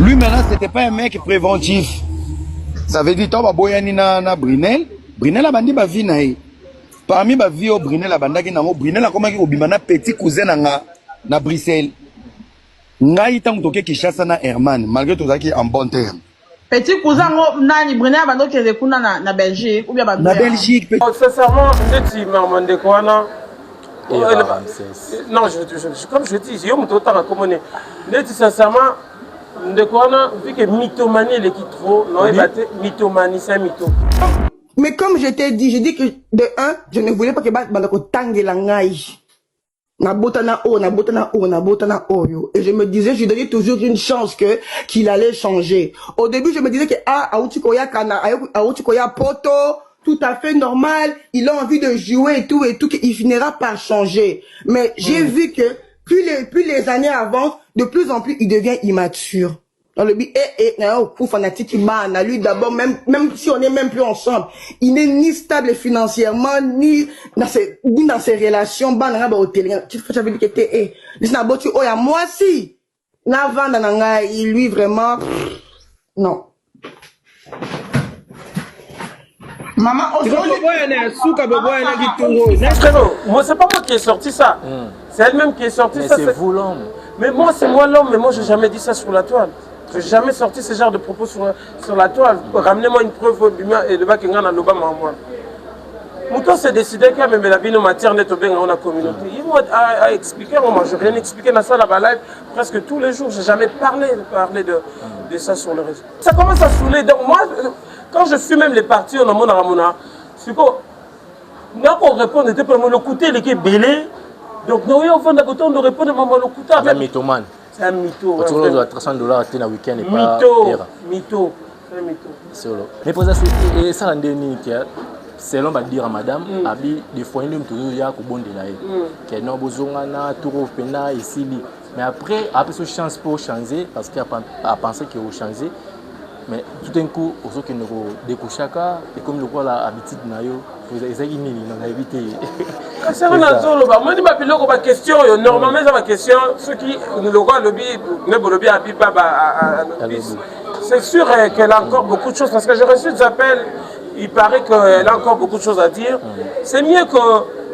Lui maintenant, c'était pas un mec préventif. Ça veut dire toi boyani na Brunel. Brunel a bandi ba vie na ye. Parmi ba vie au Brunel a bandaki nango Brunel a komaki obima na petit cousin na Bruxelles. Ngai tant toke Kinshasa na Herman malgré tout ça qui en bon terme. Petit cousin nani Brunel bando keze kuna na Belgique ou bien ba na Belgique. Sincèrement, ndeti mamande kwana. Non, comme je dis, j'ai eu mon temps à communiquer. Ndeti sincèrement, ndekwana vu que mythomanie est qui trop, non mythomanie c'est un mytho. Mais comme je t'ai dit, j'ai dit que de un, je ne voulais pas que Bandako tangue la ngaï. Na botana yo. Et je me disais, je donnais toujours une chance qu'il allait changer. Au début, je me disais que Aouchikoya poto, tout à fait normal, il a envie de jouer et tout, qu'il finira par changer. Mais j'ai vu que plus les années avancent, de plus en plus, il devient immature. Dans le but, coup fanatique, lui d'abord, même si on n'est même plus ensemble, il n'est ni stable financièrement, ni dans ses relations, tu veux dire que moi si, lui vraiment, non. Maman, moi c'est pas moi qui ai sorti ça, c'est elle-même qui est sortie ça. C'est vous l'homme. Mais moi c'est moi l'homme, mais moi j'ai jamais dit ça sur la toile. Je n'ai jamais sorti ce genre de propos sur la toile. Ramenez-moi une preuve et le bac est en Alobama en moi. Mouton s'est décidé qu'à même la vie de matière n'est pas dans la communauté. Il m'a expliqué, moi je n'ai rien expliqué dans ça la live presque tous les jours. Je n'ai jamais parlé de ça sur le réseau. Ça commence à saouler. Donc moi, quand je suis même les partis, on a mon Ramona, c'est quoi? On répond, n'était pas le côté, il est belé. Donc nous, on va de répondre à le côté. C'est un mythomane. C'est un mytho. Tu vois, $300 à un week-end et pas mytho. C'est un mytho. C'est là. Mais pour ça, c'est ça l'année selon va dire à madame, abi des fois nous toujours ya ko bonde là. Que non bozonga na tour pena ici. Mais après ce chance pour changer parce qu'il a pensé qu'il va changer. Mais tout d'un coup, aux autres qui nous découchaka et comme le quoi la habitude na yo, vous avez nini na éviter. C'est un zolo ba. Moi dis ba piloko ba question normalement ça va question ceux qui le roi lobby ne lobby à biba c'est sûr qu'elle a encore beaucoup de choses parce que j'ai reçu des appels, il paraît qu'elle a encore beaucoup de choses à dire. C'est mieux que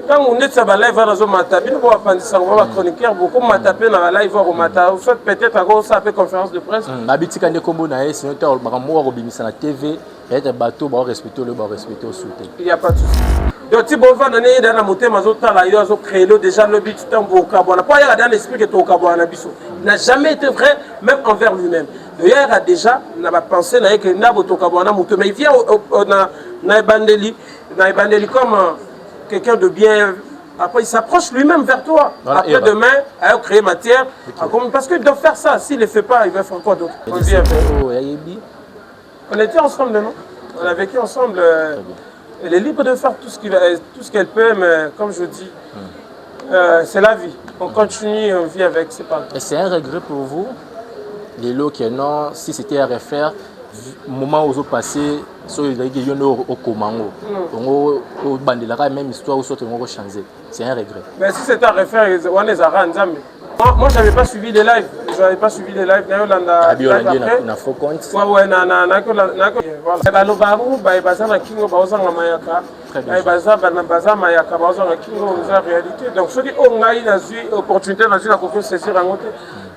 quand on est sur la live, on va taper, on va faire chroniqueur, beaucoup on va taper dans la live, on va taper, soit peut-être à gauche, ça fait conférence de presse. Habitude quand on est combo naé, sinon tu as le TV, et un bateau, on respecter le au soutien. Il n'y a pas de souci. Donc si on va donner dans la montée, mais on a créé déjà le but d'un beau carbone. Pas il y a un esprit que tu as au carbone, il n'a jamais été vrai, même envers lui-même. D'ailleurs, il a déjà pensé que n'a pas au carbone, mais il vient na Bandeli comme quelqu'un de bien. Après, il s'approche lui-même vers toi. Voilà, après, demain, il va créer matière. Parce qu'il doit faire ça. S'il ne le fait pas, il va faire quoi d'autre? On était ensemble, non? On a vécu ensemble. Elle est libre de faire tout ce qu'elle peut, mais comme je dis, c'est la vie. On continue, on vit avec, c'est pas grave. Et c'est un regret pour vous, les lots qui non, si c'était à refaire, moment où vous passez, sur les gens au Komango, au Bandelaka, même histoire où on va changer. C'est un regret. Mais si c'était à refaire, on les a rendus. Moi, je n'avais pas suivi les lives. Je n'avais pas suivi les lives. Il y a faux compte. Ouais, voilà. Donc, ceux qui ont eu l'opportunité de la saisir en côté,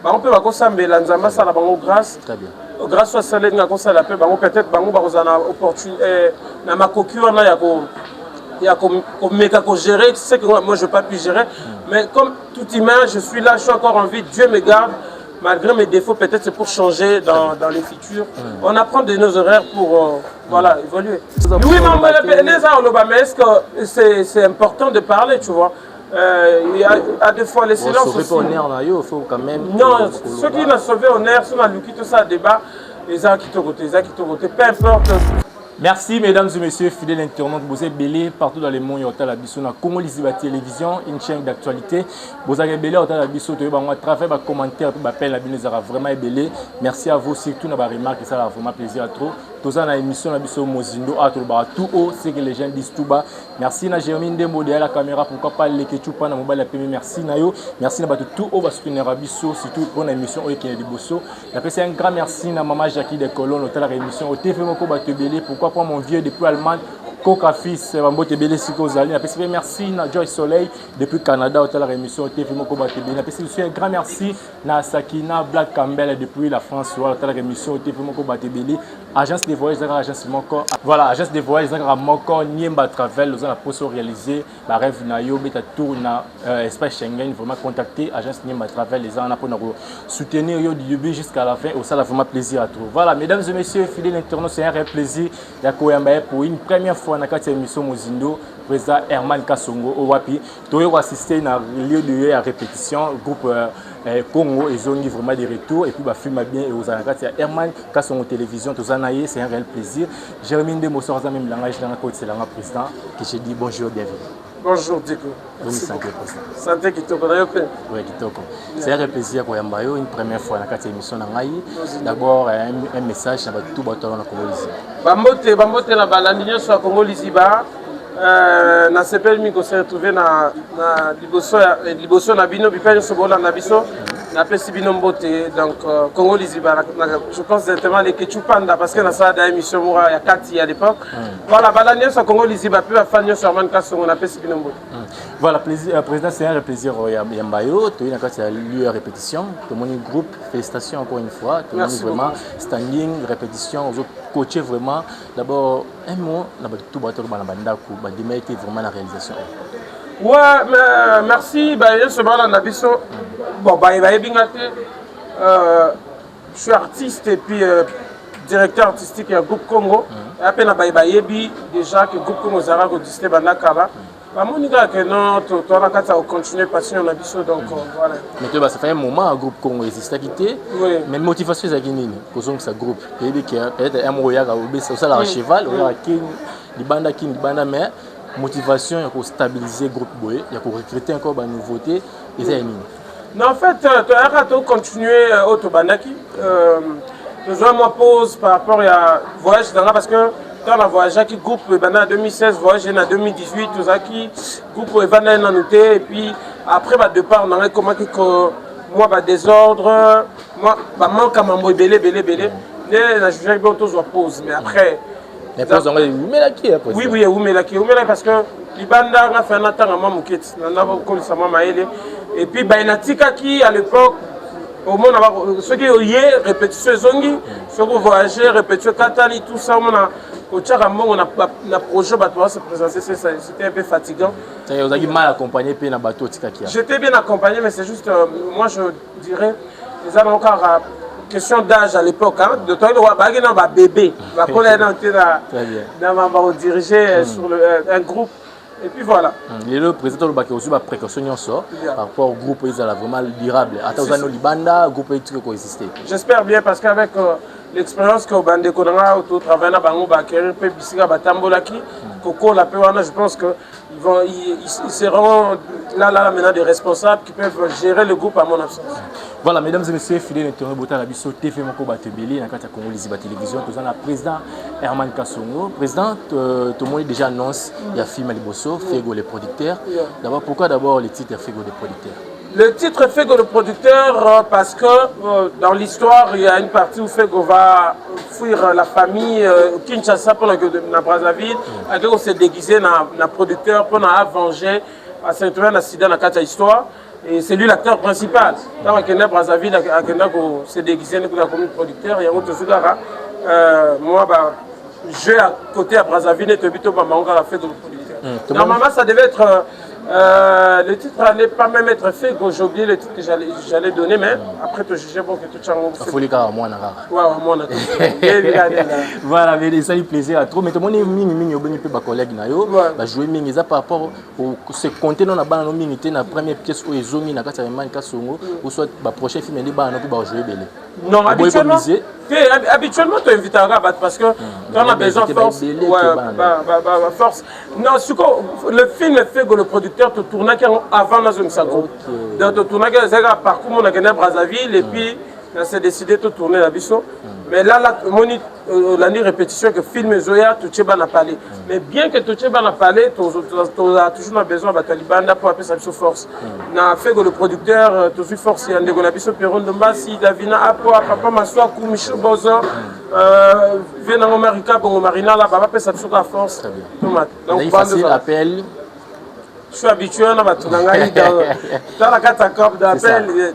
on peut s'embêter grâce. Grâce à ça, peut-être opportunité na ma coquille il y a comme gérer, tu sais que moi je ne vais pas pu gérer, mais comme tout humain, je suis là, je suis encore en vie, Dieu me garde, malgré mes défauts, peut-être c'est pour changer dans les futurs. On apprend de nos erreurs pour voilà, évoluer. Oui, mais est-ce que c'est important de parler, tu vois? Il y a des fois les silences aussi. Il faut quand même... Non, ceux qui l'ont sauvé en air, ceux qui ont quitté ça débat, les gens qui t'ont voté, peu importe. Merci mesdames et messieurs, fidèles internautes, vous êtes belé partout dans le monde, il y a la biso na Congo Liziba Télévision, une chaîne d'actualité. Vous avez belé la biso, tu as travaillé, commentaire, tu as la binezara vraiment belé. Merci à vous surtout, na ba remarque, ça a vraiment plaisir à trop. tous en émission Nabiso Mozindo à tout haut, c'est que les gens disent tout bas. Merci na Jérémy Ndembo derrière la caméra, pourquoi pas les Ketchupa na mobile la merci Nayo, merci na tout haut, parce que nous Nabiso, surtout pour l'émission qui est de Bosso. C'est un grand merci na Maman Jackie de Colonne, hôtel la émission, au TV Moko Batebele, pourquoi pas mon vieux depuis Allemagne. Coca Fils, Mambote Bele Sikozali. Merci à Joy Soleil depuis Canada, hôtel la rémission, TV Moko Batebele. Un grand merci à Sakina Black Campbell depuis la France, hôtel la rémission, TV Moko Batebele. Agence de voyage, agence Moko. Voilà, agence de voyage, Moko, Niemba Travel, nous avons pour réaliser la rêve Nayo, Beta Tour, espace Schengen, vraiment contacter agence Niemba Travel, les gens pour nous soutenir du début jusqu'à la fin. Au ça, vraiment plaisir à tout. Voilà, mesdames et messieurs, fidèles internautes, c'est un réel plaisir d'Akoyamba pour une première fois. On a quatre émissions Mozindo, président Herman Kasongo au Wapi. Tu as assisté à lieu de répétition, groupe Congo, ils ont vraiment des retours et puis bah film bien et aux anakati Herman Kasongo télévision, tout ça c'est un réel plaisir. Jérémy Ndembo sort même langage dans la côte, c'est le président qui je dis bonjour, bienvenue. Bonjour Diko. Oui, santé président. Santé Kitoko na yope. Oui, Kitoko. C'est un réel plaisir pour Yambayo une première fois dans la quatre émissions Nangai. D'abord un message à tout bateau dans Congo Lizi. Bambote na balandinyo sur Congo Liziba. Na sepel mi ko se retrouver na liboso na bino bipenyo so bola na biso na pesi bino mbote donc Congo Liziba je pense directement les Ketchupanda parce que na ça da émission mora ya kati à l'époque voilà balandinyo sur Congo Liziba puis bafanyo sur Herman Kasongo na pesi bino mbote. Voilà, président, c'est un plaisir Yambayo, tu es dans la lieu à répétition, tout le monde groupe, félicitations encore une fois, tout le monde vraiment standing, répétition, vous coachez vraiment. D'abord, un mot, tout le monde été vraiment la réalisation. Ouais, mais merci, ce moment on a vu ça. Bon, je suis artiste et puis directeur artistique à Groupe Congo. Et après, déjà que Groupe Congo Zara existé Bandakaba. Monica que non, tu as continué passion la biso donc voilà. Mais ça fait un moment un groupe Congo existe quitté. Mais motivation c'est gagner que ça groupe. Et bien que peut-être un moyen à obeser ça la cheval, on a king banda mais motivation pour stabiliser groupe boy, il y a pour recruter encore des nouveautés et ça non en fait tu as continué auto bandaki besoin moi pause par rapport à voyage dans là parce que quand on a voyagé qui groupe en 2016, voyagé en 2018, tout ça qui groupe Evana en noté et puis après bah départ on a comment que moi bah désordre, moi bah manque à m'envoyer belé. Les je vais bien tous pause mais après mais pause on est qui après. Oui parce que Libanda a fait un temps à Mamouket, on a connu ça Maëlle et puis bah inatika qui à l'époque au monde ceux qui ont répétition zongi, ceux qui voyager répétition Katani tout ça on a on a projet bateau se présenter, c'était un peu fatigant. Vous avez mal accompagné puis na bateau Tikakia. J'étais bien accompagné mais c'est juste moi je dirais les gens encore question d'âge à l'époque hein de toi il va bébé va on diriger sur un groupe et puis voilà. Le président le bac aussi va précaution sort par rapport au groupe ils a vraiment durable. Atazano Libanda groupe qui coexister. J'espère bien parce qu'avec l'expérience que Bande Konanga autour travailler na bango ba kérir pe bisika batambolaki koko la pe wana je pense que ils seront là maintenant des responsables qui peuvent gérer le groupe à mon absence. Voilà mesdames et messieurs fidèles internautes bota la biso TV Moko Batebele na kati ya Congo Liziba télévision tous na président Herman Kasongo président tout le monde déjà annonce il y a film Liboso Fego les producteurs. D'abord pourquoi d'abord le titre Fego les producteurs? Le titre Fego le producteur parce que dans l'histoire il y a une partie où Fego va fuir la famille Kinshasa pendant que na Brazzaville avec on s'est déguisé na producteur pour na venger à se retrouver un accident dans la histoire et c'est lui l'acteur principal dans la Brazzaville on s'est déguisé comme producteur et on te soudara moi bah je à côté à Brazzaville et te bito ba manga la Fego le producteur. Normalement ça devait être le titre n'allait pas même être fait, j'ai oublié le titre que j'allais donner, mais après te juger bon que tout ça. Il faut les gars, moi voilà, mais ça lui plaisir à trop. Mais tout le monde est mini au bénéfice de ma collègue Nayo, bah jouer mini ça par rapport au ce contenu dans la bande non mini la première pièce où ils ont mis na kata Herman Kasongo ou soit bah prochain film les bande pour jouer belé. Non, habituellement tu invites à rabattre parce que tu en as besoin de force. Force. Non, le film est fait que le producteur te tourne avant la zone Sago. Donc tu tournes à parcours mon Brazzaville et puis c'est décidé de tourner la biso. Mais là, l'année répétition que film Zoya, tu n'a parlé. Mais bien que tu n'a parlé, tu as toujours besoin de Talibanda pour appeler ça sur force. Na fait que le producteur, tu as force, il y a un dégonabiso Perron de Massi, Davina Apo, Papa Maswaku, Michel Bozo, Venango Marika, Bongo Marina, là, papa appeler ça sur la force. Donc, facile appel. Je suis habitué à dans la catacombe d'appel.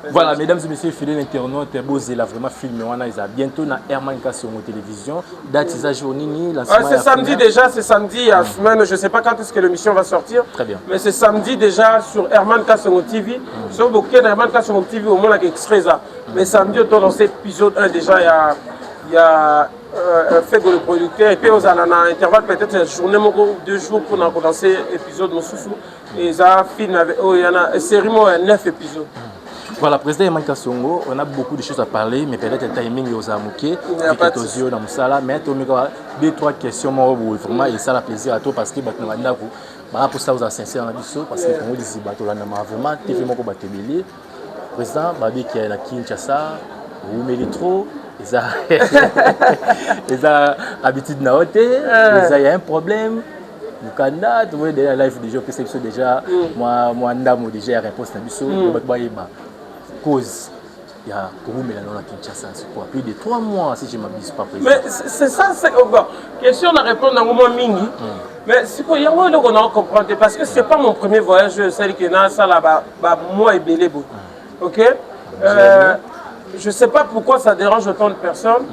Voilà, mesdames et messieurs, fidèles internautes, Bozé l'a vraiment filmé. On a bientôt na Herman Kassongo télévision. Date c'est journée, c'est samedi déjà, c'est samedi à semaine. Je ne sais pas quand est-ce que l'émission va sortir. Très bien. Mais c'est samedi déjà sur Herman Kassongo TV. Sur beaucoup Herman Kassongo TV, au moins il y a extrait ça. Mais samedi, dans cet épisode 1 déjà, il y a fait que le producteur et puis aux intervalle peut-être une journée ou 2 jours pour lancer l'épisode et ça film avec il y en a une série de 9 épisodes. Voilà, président Herman Kassongo, on a beaucoup de choses à parler, mais peut-être le timing est aux amouqués, mais tu as 2-3 questions, vraiment, et ça la plaisir à toi parce que tu as pour ça aux sincère parce que pour nous, tu as vraiment fait mon président, Babi qui est à Kinshasa, vous mettez trop. Ils ont l'habitude de noter, il y a un problème. Au Canada, tu vois, déjà live déjà, c'est déjà, moi, déjà, la réponse à la cause. Il y a Kouroumela à Kinshasa, c'est quoi? Plus de 3 mois, si je ne m'abuse pas. Mais c'est ça, c'est question de répondre à un moment mini. Mais c'est quoi, il y a un moment qu'on a compris, parce que ce n'est pas mon premier voyage, celle qui est là, ça là-bas, moi et Bélé. Ok? Je ne sais pas pourquoi ça dérange autant de personnes.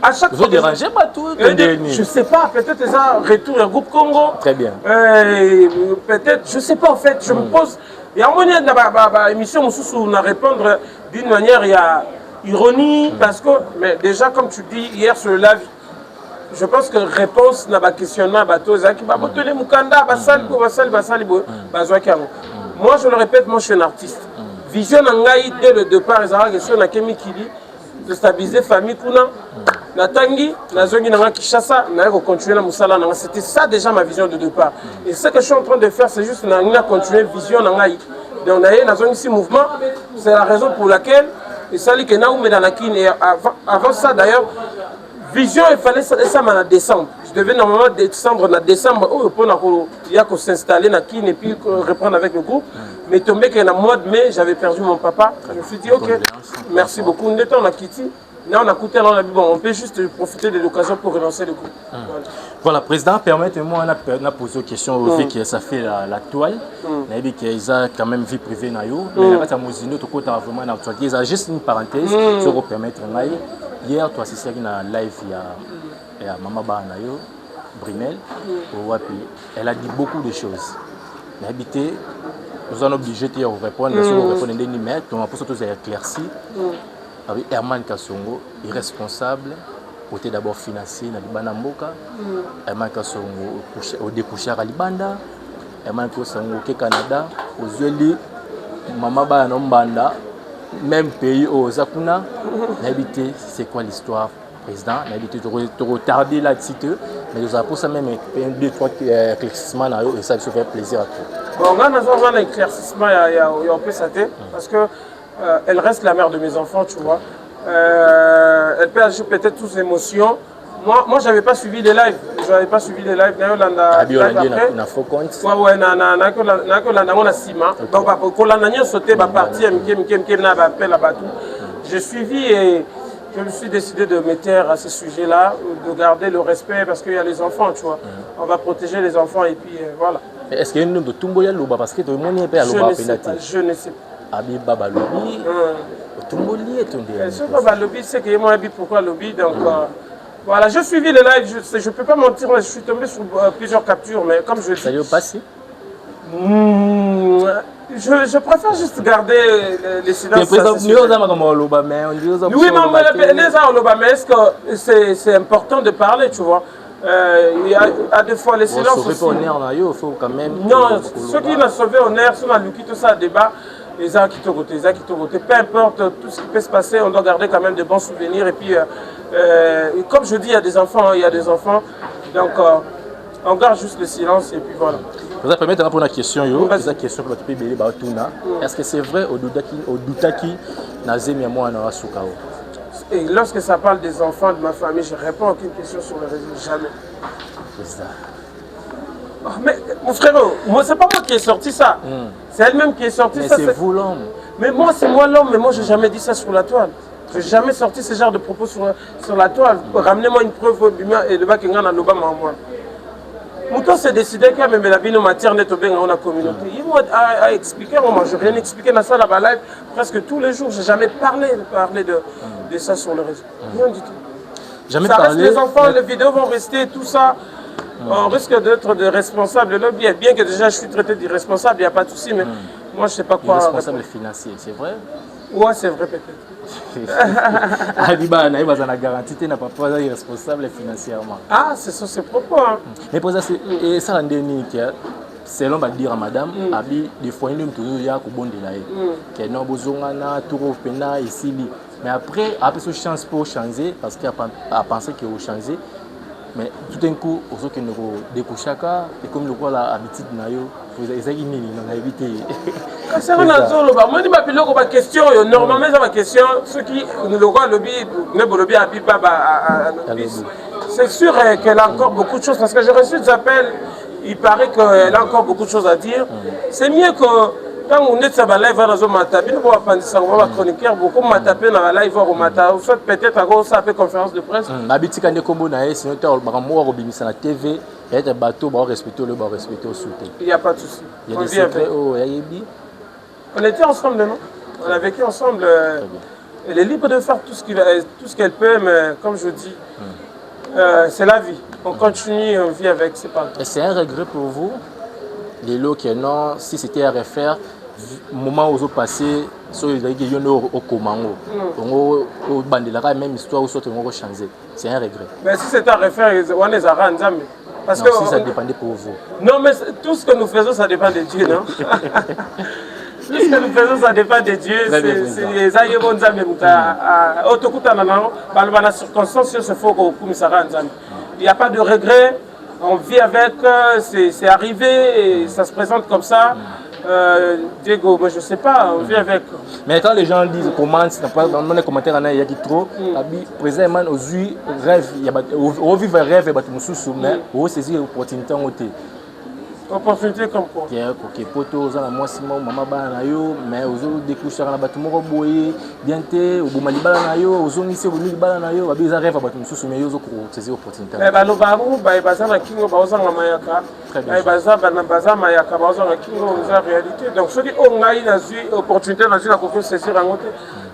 À chaque fois. Vous ne dérangez pas tout. Je ne sais pas, peut-être c'est un retour au groupe Congo. Très bien. Peut-être, je ne sais pas en fait. Je me pose. Il y a un moment dans l'émission où on a répondre d'une manière, il y a ironie. Parce que, mais déjà, comme tu dis hier sur le live, je pense que réponse n'a pas questionnement à bateau. Moi, je le répète, moi je suis un artiste. Vision Nangaï, dès le départ, ils ont question Nakemi Kili, de stabiliser la famille Kuna, Natangi, Nazongi Nanga Kishasa, Nago continuer la Moussala Nanga. C'était ça déjà ma vision de départ. Et ce que je suis en train de faire, c'est juste Nanga continuer Vision Nangaï. Donc, Nazongi si mouvement, c'est la raison pour laquelle, et ça, c'est Naoumé dans la Kine. Et avant ça, d'ailleurs, Vision, il fallait ça en décembre. Je devais normalement décembre, il y a qu'on s'installer dans Kine et puis reprendre avec le groupe. Mais tombé qu'en mois de mai, j'avais perdu mon papa. Je me suis dit, ok, merci beaucoup. On est en Kitty. Là, on a coûté, on peut juste profiter de l'occasion pour relancer le groupe. Voilà, président, permettez-moi, on a posé une question au fait que ça fait la toile. On a dit qu'ils ont quand même vie privée. Mais là, vraiment il y a juste une parenthèse, si vous permettez. Hier, tu as assisté à une live, il y a Maman Bahanayo, Brinel, elle a dit beaucoup de choses. Mais habité, nous sommes obligés de répondre, mais si vous répondez des numéros, on va pour tous éclairci. Avec Herman Kassongo, irresponsable, côté d'abord financier, dans Libana Mboka, Herman Kassongo au découcheur à Libanda, Herman Kassongo au Canada, aux Ueli, Maman Bahanayo Mbanda, même pays au Zakuna. N'habité, c'est quoi l'histoire, président? N'habité, de retarder là-dessus, mais nous avons pour ça même 2-3 éclaircissements et ça fait plaisir à tout. Bon, on a un éclaircissement, il y a un peu ça, parce que elle reste la mère de mes enfants, tu vois. Elle peut agir peut-être toutes les émotions. Moi, je n'avais pas suivi les lives. Je n'avais pas suivi les lives. Je suivi et je me suis décidé de me taire à ce sujet-là, de garder le respect parce qu'il y a les enfants, tu vois. On va protéger les enfants et puis voilà. Est-ce qu'il y a un nom de Tumboya Loba? Parce que tout le monde n'est pas à Loba. Je ne sais pas. Abi Baba Lobi, Tumboli et Tundi. Baba Lobi, c'est que moi, pourquoi Lobi, donc voilà, j'ai suivi les lives, je ne peux pas mentir, je suis tombé sur plusieurs captures, mais comme je dis... Ça lui est passé? Je préfère juste garder les silences. Oui, mais est-ce que c'est important de parler, tu vois? Il y a des fois les silences aussi. Quand même. Non, ceux qui l'ont sauvé en air, ceux qui ont tout ça à débat, les uns qui côté, peu importe tout ce qui peut se passer, on doit garder quand même de bons souvenirs. Et puis, comme je dis, il y a des enfants, donc on garde juste le silence et puis voilà. Vous allez permettre de répondre à la question. Est-ce que c'est vrai au Doutaki Nazem Yamoua Nara Soukao? Et lorsque ça parle des enfants de ma famille, je réponds à aucune question sur le réseau, jamais. C'est ça. Oh, mais mon frérot, moi c'est pas moi qui ai sorti ça. C'est elle-même qui est sortie Mais ça. c'est vous l'homme. Mais moi c'est moi l'homme, mais moi j'ai jamais dit ça sur la toile. J'ai jamais sorti ce genre de propos sur la toile. Ramenez-moi une preuve et le bac en Alobama en moi. Mouton s'est décidé qu'il y a même la vie matière net au bien dans la communauté. Il m'a expliqué, moi je rien expliqué dans ça la live presque tous les jours. J'ai jamais parlé de ça sur le réseau. Rien du tout. Jamais Ça parlé. reste les enfants, les vidéos vont rester, tout ça. On risque d'être de responsables. Bien que déjà je suis traité d'irresponsable, il n'y a pas de souci, mais moi je ne sais pas quoi. Responsable financier, c'est vrai? Ouais, c'est vrai peut-être. Aliba, on a la garantie, tu n'as pas irresponsable financièrement. Ah, c'est sur ses propos. Hein. Mais pour ça, c'est ça l'année selon va dire à madame, abi des fois nous toujours ya ko bonde là. Que non bozonga na tour pena ici. Mais après ce chance pour changer parce qu'il a pensé qu'il va changer. Mais tout d'un coup, on sait que nous découchaka et comme le quoi la habitude na yo, vous avez nini on a évité. C'est un zolo ba moi ni ba pilo ko ba question yo normalement ça ba question ceux qui le roi lobby ne lobby a biba c'est sûr qu'elle a encore beaucoup de choses parce que j'ai reçu des appels, il paraît qu'elle a encore beaucoup de choses à dire. C'est mieux que quand on est sur la live, on va taper, on va penser ça, on va chroniquer beaucoup, on va taper dans la live, on va taper, soit peut-être à gauche, ça fait conférence de presse. Habitude quand on est combo sinon tu as le moi au bimisa la TV, il y a des bateaux, on respecter le respecter au soutien. Il n'y a pas de souci. Il y a des secrets oh yayebi. On était ensemble non? On a vécu ensemble. Elle est libre de faire tout ce qu'elle peut, mais comme je dis, c'est la vie. On continue, on vit avec, c'est pas grave. C'est un regret pour vous, les lots qui non, si c'était à refaire, moment où vous passez, sur les gens au Komango, au Bandela, même histoire où vous changer. C'est un regret. Mais si c'était à refaire, on est à Ranzam. Parce que si ça dépendait pour vous. Non, mais tout ce que nous faisons, ça dépend de Dieu, non? Tout ce que nous faisons, ça dépend de Dieu. C'est les aïeux Nzambe. Dans la circonstance, il faut que il n'y a pas de regret. On vit avec, c'est arrivé et ça se présente comme ça. Diego, moi je ne sais pas, on vit avec. Mais quand les gens disent comment, dans les commentaires, il y a qui trop, précisément, aux rêves, on vit un rêve, mais on saisit l'opportunité en côté. Opportunité comme quoi? Ok, poto, ça la moi Simon, maman bana yo, mais aux autres découchés à la bâtiment boye, bien té, au bomali bana yo, aux autres ici au milieu bana yo, babi ça rêve à bâtiment sous mais yo zo saisir opportunité. Eh ben le barou, bah baza na kingo baza na mayaka. Eh baza bana baza mayaka baza na kingo za réalité. Donc ceux qui ont eu la opportunité na la confiance saisir en côté.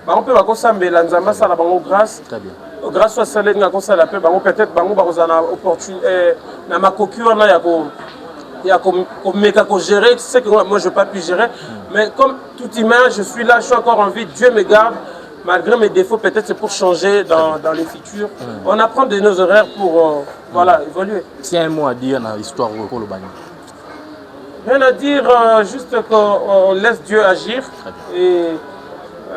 Bah on peut ba ko sambela nzamba ça la bango grâce. Très bien. Grâce à ça les nga ko ça la paix bango peut-être bango ba ko za na opportunité na makokiwa na ya ko il y a comme gérer, tu sais que moi je ne peux pas plus gérer, mais comme tout humain, je suis là, je suis encore en vie, Dieu me garde, malgré mes défauts, peut-être c'est pour changer dans les futurs. On apprend de nos horaires pour voilà, évoluer. C'est un mot à dire dans l'histoire pour le Bani. Rien à dire, juste qu'on laisse Dieu agir. Et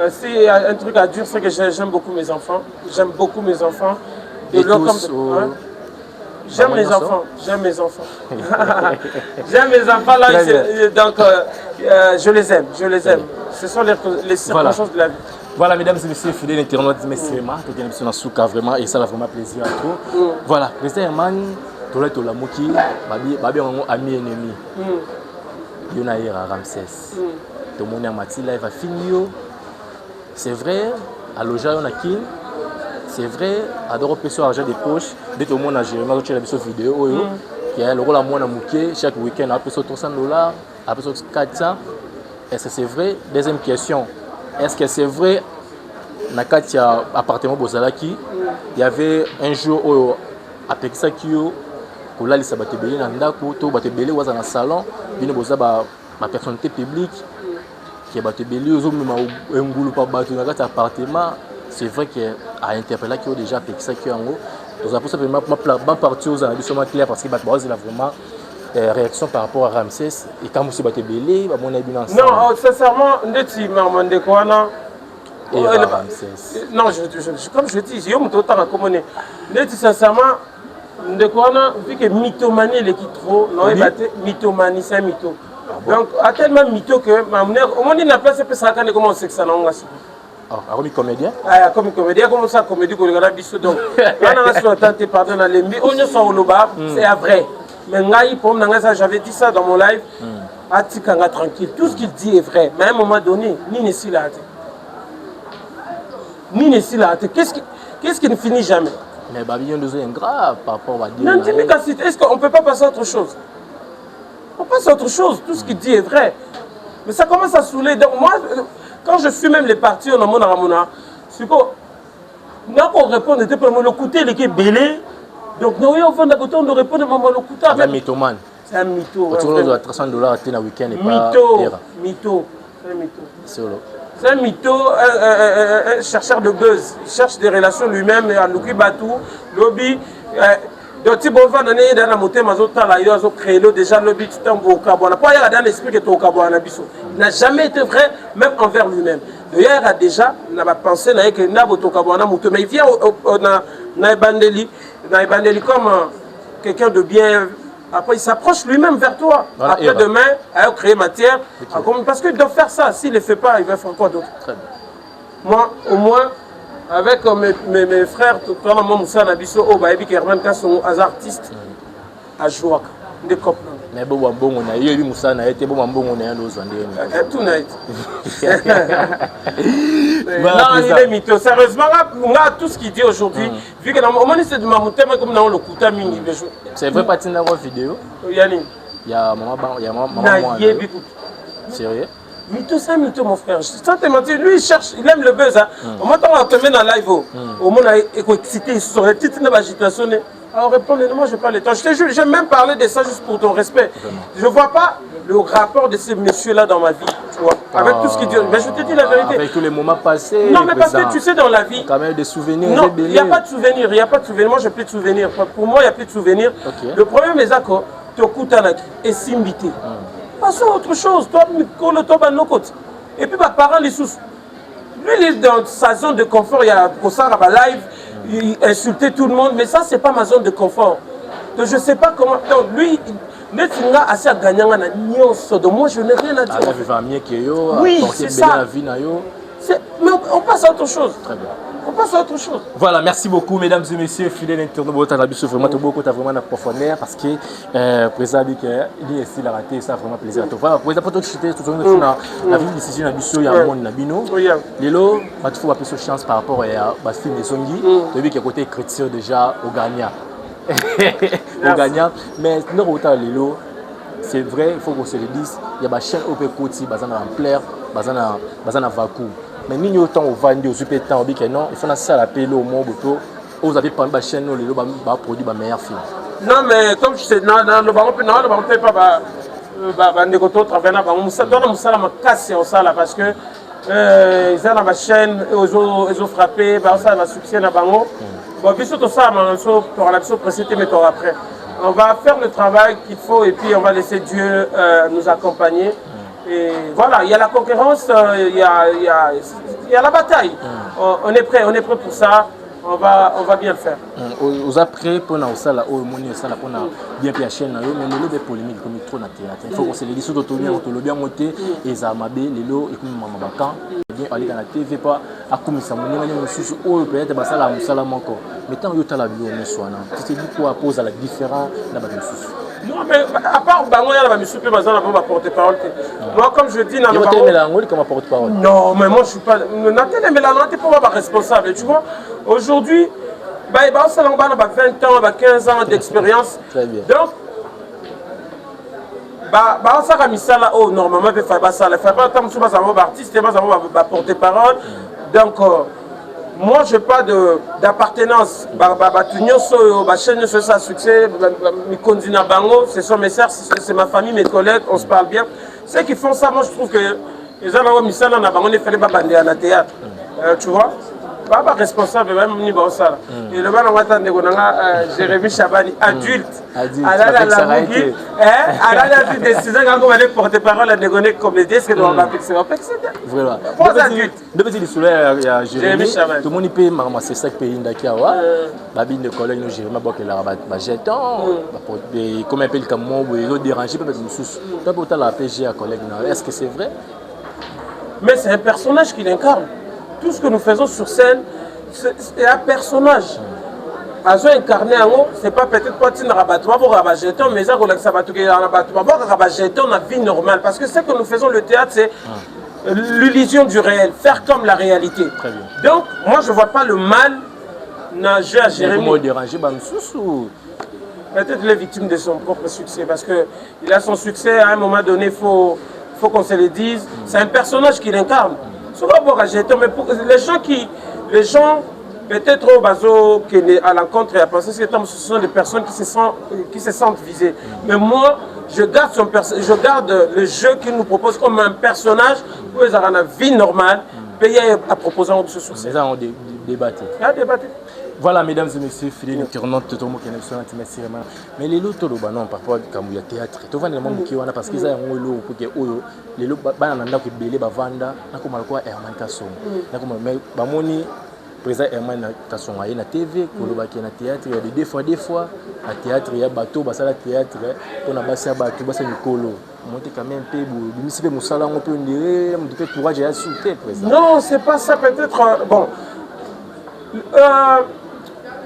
s'il y a un truc à dire, c'est que j'aime beaucoup mes enfants. J'aime beaucoup mes enfants. Et tous, j'aime mes enfants, j'aime mes enfants. J'aime mes enfants là, donc je les aime, je les aime. Ce sont les circonstances de la vie. Voilà, mesdames et messieurs, fidèles internautes, merci vraiment. Tout le monde souka vraiment et ça a vraiment plaisir à tout. Voilà, président Herman, tout le monde Moki, babi on ami ennemi. Yonaïr à Ramsès. Tout le monde a mati live à finir. C'est vrai, à Loja on a qui. C'est vrai, adore peso argent des poches, dès que le monde a géré, moi je fais des vidéos, qui est le rôle à moi à chaque week-end, à peso $300, à peso 400. Est-ce que c'est vrai? Deuxième question, est-ce que c'est vrai, dans le appartement Bozalaki, il y avait un jour où à Pexakio, où là, il s'est battu belé dans Ndako, tout battu belé dans le salon, il y a ma personnalité publique qui est battu belé, aux hommes, un boulot pas battu dans l'appartement. C'est vrai qu'à interpeller qui ont déjà fait ça qui en haut. Donc c'est pour ça que ma partie aux analyses sont claires parce qu'il y a vraiment réaction par rapport à Ramsès et quand vous êtes belé, mon avis dans ça. Non, sincèrement, ndeti mamande kwana. Et Ramsès. Non, comme je dis, j'ai eu mon temps à communiquer. Ndeti sincèrement, ndekwana vu que mythomanie est qui trop, non mythomanie c'est un mytho. Donc à tellement mytho que ma mère, au moins il n'a pas ce que ça quand comment c'est que ça non. Comme comédien? Ah, comme comédien, comme ça, comédie, qu'on regarde biso. Donc, là, on a tenté, pardon, dans les on est sur le bas, c'est vrai. Mais j'avais dit ça dans mon live. Atikanga tranquille. Tout ce qu'il dit est vrai. Mais à un moment donné, ni Nessi l'a hâté. Ni Nessi l'a hâté. Qu'est-ce qui ne finit jamais? Mais Babylon nous est grave par rapport à dire. Non, est-ce qu'on ne peut pas passer à autre chose? On passe à autre chose. Tout ce qu'il dit est vrai. Mais ça commence à saouler. Donc, moi, quand je suis même les partis, on a mon Ramona. C'est quoi? On répond, on était pour le côté, il est belé. Donc, nous, on va on répond, on va le côté. C'est un mythomane. C'est un mytho. Tu vois, $300 le week-end et pas. Mytho. C'est un mytho. C'est un mytho, un chercheur de buzz. Il cherche des relations lui-même, à Luki Batou, lobby. Donc, si on va donner dans la montée, il a créé déjà le lobby, tout un beau cabouana. Pas il y a dans l'esprit que tu as au cabouana. Il n'a jamais été vrai, même envers lui-même. D'ailleurs, il a déjà pensé que il n'a pas au cabouana, mais il vient dans Bandeli comme quelqu'un de bien. Après, il s'approche lui-même vers toi. Voilà, après, demain, il va créer matière. Okay. Parce qu'il doit faire ça. S'il ne le fait pas, il va faire quoi d'autre? Moi, au moins, avec mes frères, toi, moi, Moussa Nabiso, Obaïbi, qui sont des artistes, à Jouak, des copains. Mais bon, on a eu Moussa, on a été bon, on a eu tout n'a été. Non, il est mytho. Sérieusement, tout ce qu'il dit aujourd'hui, vu que dans le moment où c'est de ma montée, comme dans le Kouta Mini. C'est vrai, pas de vidéo. Il y a maman. Sérieux? Mytho, c'est un mytho, mon frère. Sans te mentir, lui, il cherche, il aime le buzz. Au moment où on te met dans le live, au moment où on est excité, sur les titres de l'agitation. Alors répondez, moi je n'ai pas le temps. Je te jure, j'ai même parlé de ça juste pour ton respect. Je ne vois pas le rapport de ces messieurs-là dans ma vie, tu vois, avec tout ce qu'ils disent. Mais je te dis la vérité. Avec tous les moments passés. Non, mais parce que tu sais, dans la vie. Quand même des souvenirs. Non, il n'y a pas de souvenirs. Il n'y a pas de souvenirs. Moi, je n'ai plus de souvenirs. Pour moi, il n'y a plus de souvenirs. Okay. Le problème, c'est que tu écoutes et Simbité. Passons à autre chose. Toi, et puis, mes parents, les sous. Lui, il est dans sa zone de confort. Il y a pour ça, live. Il insultait tout le monde, mais ça, c'est pas ma zone de confort. Donc, je sais pas comment. Donc, lui, moi, je n'ai rien à dire. Oui, c'est ça. Mais on passe à autre chose. Très bien. On passe à autre chose. Voilà, merci beaucoup, mesdames et messieurs, fidèles internautes. Vraiment, beaucoup vraiment profondeur parce que président dit qu'il est ici la raté, ça vraiment plaisir à toi. Voilà, président pour tout chuter, tout le monde la vie décision na biso ya monde na bino. Lelo, il faut appeler cette chance par rapport à film de Songi. Tu as vu qu'il y a côté écriture déjà au gagnant. Au gagnant, mais non autant Lelo. C'est vrai, il faut qu'on se le dise. Il y a des chaînes OP Koti, bazana en plaire, bazana vacu. Mais nous autant on vend des super temps, on dit que non, il faut ça la payer au monde boto. Vous avez pas une chaîne nous va produire ma meilleure film. Non mais comme je sais dans le baron pas négoto travailler na bango ça donne ça la casse au ça là parce que ils ont ma chaîne ils ont frappé ça va succès na bango. Bon puis surtout ça pour la précédente mais après. On va faire le travail qu'il faut et puis on va laisser Dieu nous accompagner. Et voilà, il y a la concurrence, il y a la bataille. On est prêt pour ça. On va bien le faire. Vous êtes prêts pour nous ça là, au monde ça là pour bien faire chaîne là, mais le des polémiques comme trop na théâtre. Il faut qu'on se le dise surtout tout le bien monter et ça m'a bien les lots et comme maman bakan bien aller dans la TV pas à comme ça mon ngani mususu o peut-être ba sala musala moko. Mais tant yo tala bio ne soit na. Tu te dis quoi pose à la différence na ba mususu. Non mais à part bango ya ba mususu bazana ba porte-parole. Moi comme je dis na bango. Tu mélange comme porte-parole. Non, mais moi je suis pas Nathalie Mélange, tu pas pas responsable, tu vois. Aujourd'hui, on a 20 ans, 15 ans d'expérience. Donc, ça a mis ça là, normalement, il faut pas ça. Il faut pas tant que artiste, il faut pas porter-parole. Donc, moi, je n'ai pas d'appartenance. Ça succès, ce sont mes sœurs, c'est ma famille, mes collègues, on se parle bien. Ceux qui font ça, moi, je trouve que les gens ont mis ça là, on ne fallait pas bander à la théâtre. Tu vois? Pas responsable même ni bon ça et le bana wata ndeko nanga Jérémy Chabani adulte ala la mugi ala la décision quand on allait porter parole à dégonner comédien c'est que on va fixer vraiment trois adultes depuis le soleil il y a Jérémy tout le monde peut ramasser ça pays ndakiawa babi de collègue nous Jérémy ba la ba jeton comme un peu comme moi ils déranger peut être sous toi pour la PG à collègue est-ce que c'est vrai mais c'est un personnage qu'il incarne. tout ce que nous faisons sur scène, c'est un personnage. Azo incarné en haut, c'est pas peut-être pas une rabattoir pour rabajeton, mais ça, ça va tout rabattoir pour rabajeton dans la vie normale. Parce que ce que nous faisons le théâtre, c'est l'illusion du réel, faire comme la réalité. Très bien. Donc, moi, je vois pas le mal nager à Jérémy. Comment déranger ou Peut-être les victimes de son propre succès, parce qu'il a son succès, à un moment donné, il faut qu'on se le dise. C'est un personnage qu'il incarne. Souvent pour rajeton, mais pour les gens peut-être au bateau qui est à l'encontre et à penser que ce sont des personnes qui se sentent visées. Mais moi, je garde le jeu qu'il nous propose comme un personnage pour les avoir une vie normale, payé à proposer en dessous sur c'est ça, on débat. Voilà, mesdames et messieurs, fidèles internautes, tout le monde qui est sur l'intime. Mais les lots, non, parfois, quand il y a théâtre, tout le monde qui est parce qu'ils ont un lot pour que les lots, qui belé, vanda, n'a comme quoi Herman Kasson. Mais Bamoni, président Herman Kasson, il y a na TV, qui est na théâtre, il y a des fois, à théâtre, il y a bateau, il y a théâtre, on a bassé à bateau, bassé à Nicolo. Monter quand même un peu, si vous avez un peu de courage et à souter, président. Non, c'est pas ça, peut-être. Bon.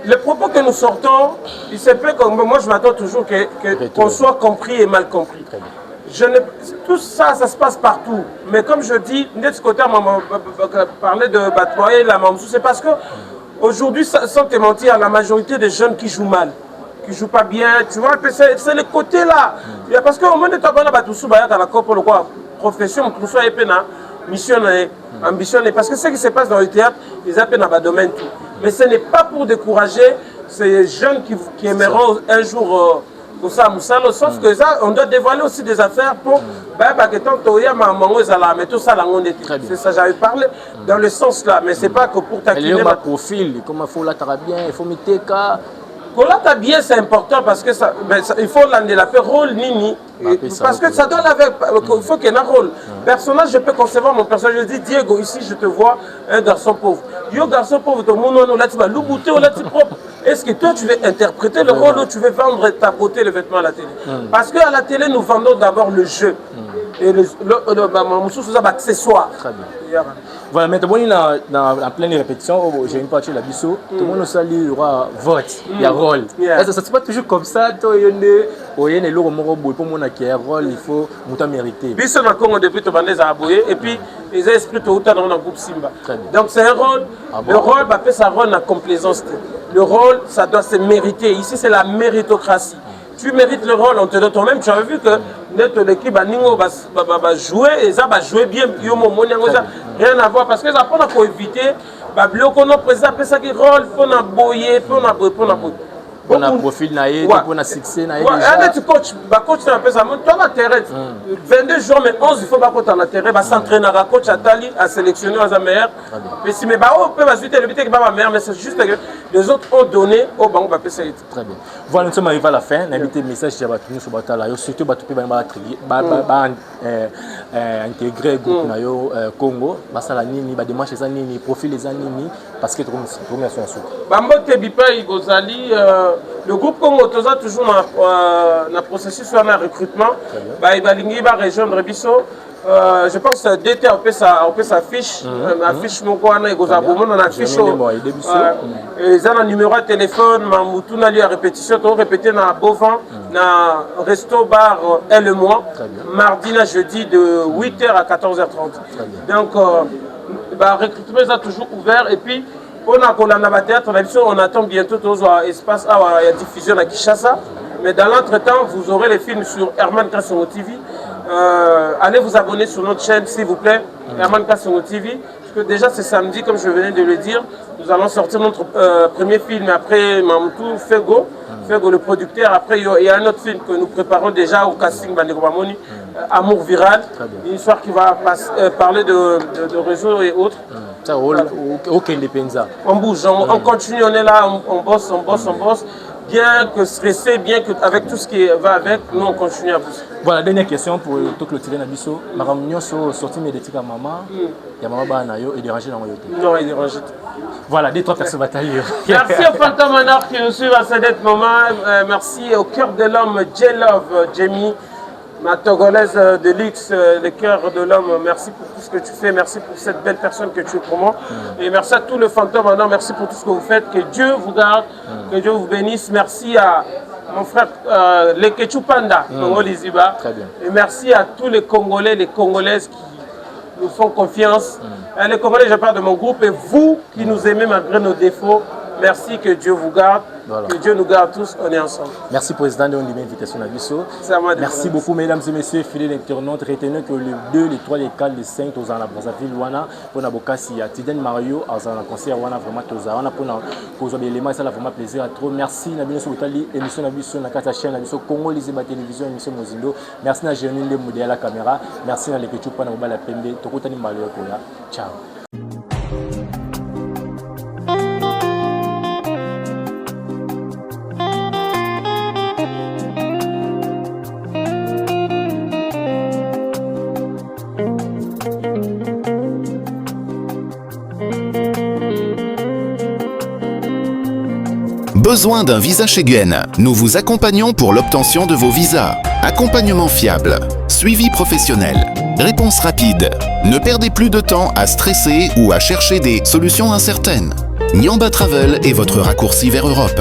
Les propos que nous sortons, il se peut que moi je m'attends toujours qu'on soit compris et mal compris. Tout ça, ça se passe partout. Mais comme je dis, de ce côté, parler de Batouaye, la Mamsou, c'est parce que aujourd'hui, sans te mentir, la majorité des jeunes qui jouent mal, qui ne jouent pas bien, tu vois, c'est le côté là. Parce qu'au moment de Tabana Batoussou, il y a la profession, tout ça est mission, ambition. Parce que ce qui se passe dans le théâtre, ils appellent dans le domaine tout. Mais ce n'est pas pour décourager ces jeunes qui aimeront un jour Moussa, sauf que ça, on doit dévoiler aussi des affaires pour c'est ça, j'avais parlé dans le sens là, mais c'est pas que pour taquiner. Il y a un profil, comment il faut la bien, il faut mettre cas. Colata bien, c'est important parce que il faut l'amener la faire rôle nini. Parce que ça donne avec. Il faut qu'il y ait un rôle. Personnage, je peux concevoir mon personnage. Je dis Diego, ici je te vois un garçon pauvre. Yo, garçon pauvre, ton monde, on l'a dit, l'oubouté, on l'a dit propre. Est-ce que toi tu veux interpréter le rôle ou tu veux vendre ta beauté, le vêtement à la télé? Parce qu'à la télé, nous vendons d'abord le jeu. Et l'accessoire. Très bien. Voilà, maintenant, en pleine répétition, j'ai une partie de la biseau. Tout le monde nous salue, il y aura vote, il y a rôle. Ça ne se passe pas toujours comme ça. Il y a un rôle, il faut mériter. Biso na Congo depuis Tobandé Zahaboué, et puis les esprits tout dans le groupe Simba. Donc c'est un rôle. Le rôle, ça rôle la complaisance. Le rôle, ça doit se mériter. Ici, c'est la méritocratie. Tu mérites le rôle, on te donne toi-même. Tu as vu que l'équipe va jouer et ça va jouer bien. Rien à voir parce que ça pour éviter. On a présenté ça qui rôle, on a boyé, on a boyé. On a profil naïe, on a succès naïe. Tu coach, tu as un peu ça. Tu as terrain. 22 jours, mais 11, il faut pas qu'on ait terrain. S'entraîner à coach à Tali, à sélectionner aux meilleurs. Mais si, mais on peut suite le but que pas meilleur, mais c'est juste que les autres ont donné au banc. Très bien. Voilà, nous sommes arrivés à la fin. L'invité message qui a battu sur Batala, surtout battu intégrer le groupe Congo, la nini, démarche les anini, profil les anini, parce que tout le monde est sur Bambote Bipa Igozali, le groupe Congo toujours dans le processus de recrutement. Il va rejoindre Bisso. Je pense que d'été on peut s'affiche, affiche mon coin et on a affiche. Ils ont un numéro de téléphone, Mamoutou n'a lieu à répétition, on répété dans Beauvant, dans resto bar et le mois, mardi à jeudi de 8h à 14h30. Donc le recrutement est toujours ouvert et puis on a théâtre, on attend bientôt espace à diffusion à Kinshasa. Mais dans l'entretemps, vous aurez les films sur Herman Kasson TV. Allez vous abonner sur notre chaîne s'il vous plaît, Herman Kasson TV. Parce que déjà c'est samedi, comme je venais de le dire, nous allons sortir notre premier film après Mamoutou, Fego le producteur. Après il y a un autre film que nous préparons déjà au casting Bandeko Bamoni, Amour viral, une histoire qui va parler de réseaux et autres. Ça roule, aucun indépendant. On bouge, on continue, on est là, on bosse. Bien que stressé, bien que avec tout ce qui va avec, nous on continue à bosser. Voilà, dernière question pour tout clôturer na biso. Ma réunion sur sortie médiatique à maman, il y a maman banayo et déranger dans yote. Non, il dérange. Voilà, des trois personnes bataillées. Merci au Phantom Honor qui nous suit à cette moment. Merci au cœur de l'homme, J-Love, Jamie. Ma Togolaise de luxe, le cœur de l'homme, merci pour tout ce que tu fais, merci pour cette belle personne que tu es pour moi. Et merci à tous les fantômes, maintenant, merci pour tout ce que vous faites, que Dieu vous garde, que Dieu vous bénisse. Merci à mon frère Lekechu Panda, Congo Liziba. Très bien. Et merci à tous les Congolais, les Congolaises qui nous font confiance. Les Congolais, je parle de mon groupe, et vous qui nous aimez malgré nos défauts, merci, que Dieu vous garde, voilà. Que Dieu nous garde tous, on est ensemble. Merci Président de l'invitation à Bisso. Merci beaucoup mesdames et messieurs, fidèles internautes. Retenez que le 2, le 3, le 4, le 5, tous en la Brazzaville, Wana, pour Nabokasi, Tiden Mario, en un concert, Wana, vraiment, tous en pour les éléments, ça a vraiment plaisir à trop. Merci, Nabino Soutali, émission Nabisso, Nakata chaîne, Nabisso, Congo, Lizeba Télévision, émission Mozindo. Merci, Najeline, le modèle à la caméra. Merci, Nalekechupa, Nabala Pembe, Tokotani Mario, ciao. Besoin d'un visa Schengen? Nous vous accompagnons pour l'obtention de vos visas. Accompagnement fiable, suivi professionnel, réponse rapide. Ne perdez plus de temps à stresser ou à chercher des solutions incertaines. Nyamba Travel est votre raccourci vers Europe.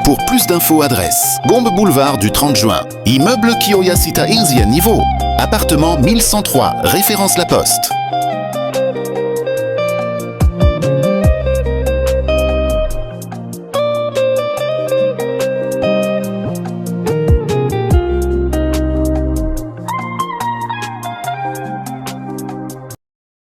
Pour plus d'infos, adresse Gombe Boulevard du 30 juin. Immeuble Kiyoya Sita Ilzia Niveau. Appartement 1103, référence La Poste.